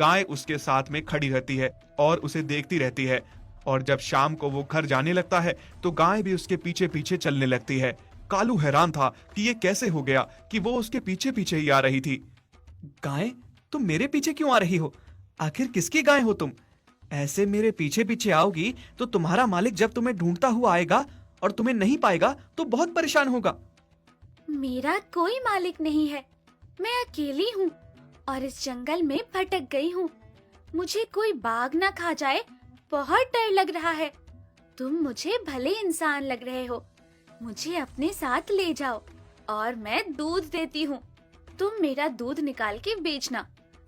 गाय उसके साथ में खड़ी रहती है और उसे देखती रहती है। और जब शाम को वो घर जाने लगता है तो गाय भी उसके पीछे पीछे चलने लगती है। कालू हैरान था कि ये कैसे हो गया कि वो उसके पीछे पीछे ही आ रही थी। गाय, तुम मेरे पीछे क्यों आ रही हो? आखिर किसकी गाय हो तुम? ऐसे मेरे पीछे पीछे आओगी तो तुम्हारा मालिक जब तुम्हें ढूंढता हुआ आएगा और तुम्हें नहीं पाएगा तो बहुत परेशान होगा। मेरा कोई मालिक नहीं है, मैं अकेली हूँ और इस जंगल में भटक गई हूँ। मुझे कोई बाघ ना खा जाए, बहुत डर लग रहा है। तुम मुझे भले इंसान लग रहे हो, मुझे अपने साथ ले जाओ और मैं दूध देती हूँ। तुम मेरा दूध निकाल के बेचना,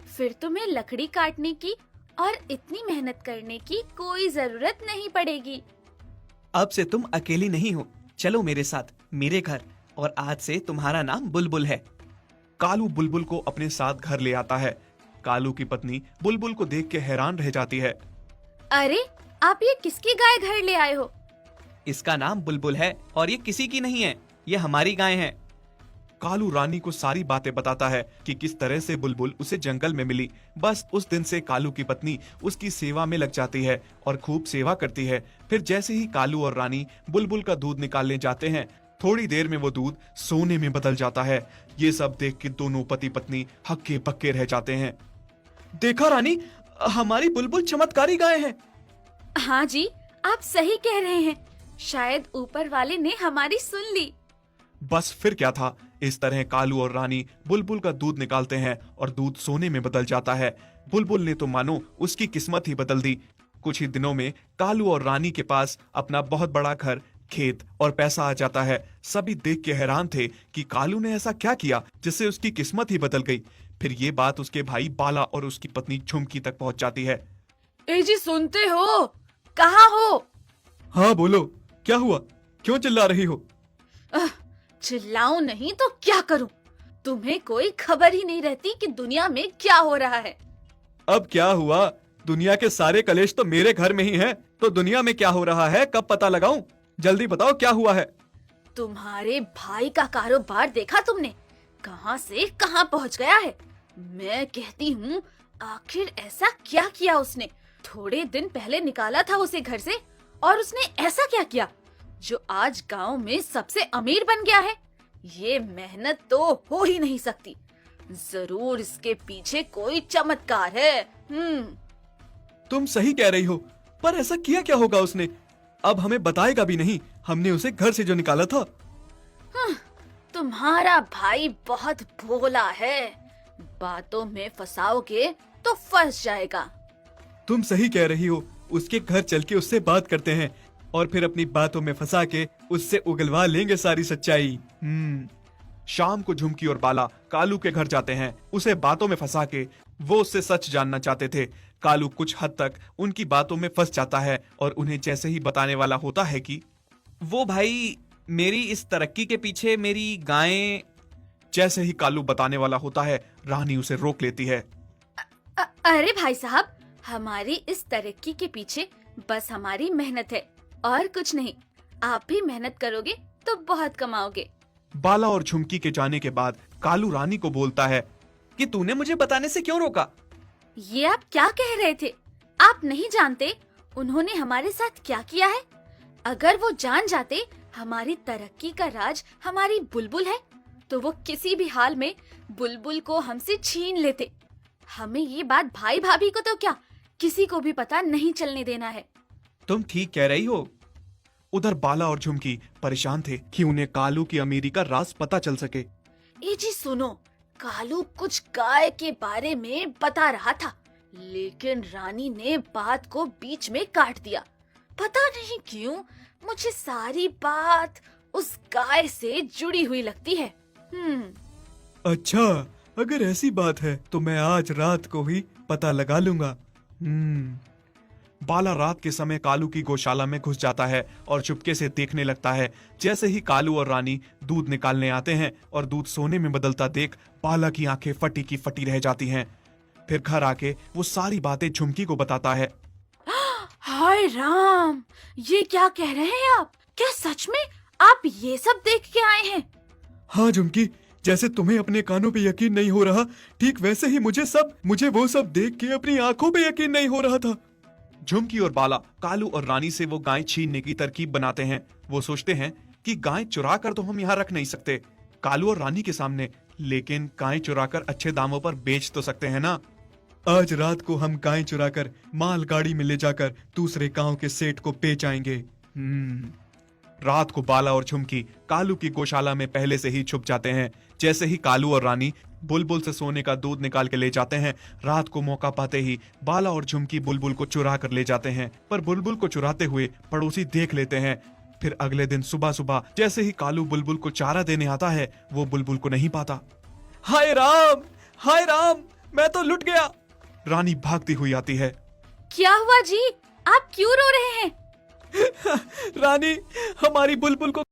फिर तुम्हें लकड़ी काटने की और इतनी मेहनत करने की कोई जरूरत नहीं पड़ेगी। अब से तुम अकेली नहीं हो, चलो मेरे साथ मेरे घर, और आज से तुम्हारा नाम बुलबुल है। कालू बुलबुल को अपने साथ घर ले आता है। कालू की पत्नी बुलबुल को देख के हैरान रह जाती है। अरे, आप ये किसकी गाय घर ले आए हो? इसका नाम बुलबुल है और ये किसी की नहीं है, ये हमारी गाय है। कालू रानी को सारी बातें बताता है कि किस तरह से बुलबुल उसे जंगल में मिली। बस उस दिन से कालू की पत्नी उसकी सेवा में लग जाती है और खूब सेवा करती है। फिर जैसे ही कालू और रानी बुलबुल का दूध निकालने जाते हैं, थोड़ी देर में वो दूध सोने में बदल जाता है। ये सब देख के दोनों पति पत्नी हक्के बक्के रह जाते हैं। देखा रानी, हमारी बुलबुल चमत्कारी गाय है। हाँ जी, आप सही कह रहे हैं। शायद ऊपर वाले ने हमारी सुन ली। बस फिर क्या था, इस तरह कालू और रानी बुलबुल का दूध निकालते हैं और दूध सोने में बदल जाता है। बुलबुल ने तो मानो उसकी किस्मत ही बदल दी। कुछ ही दिनों में कालू और रानी के पास अपना बहुत बड़ा घर, खेत और पैसा आ जाता है। सभी देख के हैरान थे कि कालू ने ऐसा क्या किया जिससे उसकी किस्मत ही बदल गई। फिर ये बात उसके भाई बाला और उसकी पत्नी झुमकी तक पहुंच जाती है। ए जी, सुनते हो? कहाँ हो? हाँ बोलो, क्या हुआ? क्यों चिल्ला रही हो? चिल्लाऊं नहीं तो क्या करूं? तुम्हें कोई खबर ही नहीं रहती कि दुनिया में क्या हो रहा है। अब क्या हुआ? दुनिया के सारे कलेश तो मेरे घर में ही हैं, तो दुनिया में क्या हो रहा है कब पता लगाऊं? जल्दी बताओ क्या हुआ है। तुम्हारे भाई का कारोबार देखा तुमने? कहां से कहां पहुंच गया है। मैं कहती हूँ, आखिर ऐसा क्या किया उसने? थोड़े दिन पहले निकाला था उसे घर से और उसने ऐसा क्या किया जो आज गांव में सबसे अमीर बन गया है? ये मेहनत तो हो ही नहीं सकती। जरूर इसके पीछे कोई चमत्कार है। तुम सही कह रही हो, पर ऐसा किया क्या होगा उसने? अब हमें बताएगा भी नहीं, हमने उसे घर से जो निकाला था। तुम्हारा भाई बहुत भोला है, बातों में फंसाओगे तो फंस जाएगा। तुम सही कह रही हो, उसके घर चल के उससे बात करते हैं और फिर अपनी बातों में फंसा के उससे उगलवा लेंगे सारी सच्चाई। शाम को झुमकी और बाला कालू के घर जाते हैं। उसे बातों में फंसा के वो उससे सच जानना चाहते थे। कालू कुछ हद तक उनकी बातों में फंस जाता है और उन्हें जैसे ही बताने वाला होता है कि वो भाई, मेरी इस तरक्की के पीछे मेरी गायें। जैसे ही कालू बताने वाला होता है, रानी उसे रोक लेती है। अरे भाई साहब, हमारी इस तरक्की के पीछे बस हमारी मेहनत है और कुछ नहीं। आप भी मेहनत करोगे तो बहुत कमाओगे। बाला और झुमकी के जाने के बाद कालू रानी को बोलता है कि तूने मुझे बताने से क्यों रोका? ये आप क्या कह रहे थे? आप नहीं जानते उन्होंने हमारे साथ क्या किया है? अगर वो जान जाते हमारी तरक्की का राज हमारी बुलबुल है, तो वो किसी भी हाल में बुलबुल को हमसे छीन लेते। हमें ये बात भाई भाभी को तो क्या, किसी को भी पता नहीं चलने देना है। तुम ठीक कह रही हो। उधर बाला और झुमकी परेशान थे कि उन्हें कालू की अमीरी का राज पता चल सके। ए जी सुनो, कालू कुछ गाय के बारे में बता रहा था, लेकिन रानी ने बात को बीच में काट दिया। पता नहीं क्यों मुझे सारी बात उस गाय से जुड़ी हुई लगती है। अच्छा, अगर ऐसी बात है तो मैं आज रात को ही पता लगा लूंगा। बाला रात के समय कालू की गौशाला में घुस जाता है और चुपके से देखने लगता है। जैसे ही कालू और रानी दूध निकालने आते हैं और दूध सोने में बदलता देख बाला की आंखें फटी की फटी रह जाती हैं। फिर घर आके वो सारी बातें झुमकी को बताता है। हाय राम, ये क्या कह रहे हैं आप? क्या सच में आप ये सब देख के आए हैं? हाँ झुमकी, जैसे तुम्हें अपने कानों पे यकीन नहीं हो रहा, ठीक वैसे ही मुझे वो सब देख के अपनी आंखों पे यकीन नहीं हो रहा था। झुमकी और बाला कालू और रानी से वो गाय छीनने की तरकीब बनाते हैं। वो सोचते हैं कि गाय चुरा कर तो हम यहाँ रख नहीं सकते कालू और रानी के सामने, लेकिन गाय चुरा कर अच्छे दामों पर बेच तो सकते हैं ना। आज रात को हम गाय चुरा कर माल गाड़ी में ले जाकर दूसरे गांव के सेठ को बेच आएंगे। रात को बाला और झुमकी कालू की गौशाला में पहले से ही छुप जाते हैं। जैसे ही कालू और रानी बुलबुल से सोने का दूध निकाल के ले जाते हैं, रात को मौका पाते ही बाला और झुमकी बुलबुल को चुरा कर ले जाते हैं। पर बुलबुल को चुराते हुए पड़ोसी देख लेते हैं। फिर अगले दिन सुबह सुबह जैसे ही कालू बुलबुल को चारा देने आता है, वो बुलबुल को नहीं पाता। हाय राम, मैं तो लुट गया। रानी भागती हुई आती है। क्या हुआ जी? आप क्यों रो रहे हैं? रानी, हमारी बुलबुल को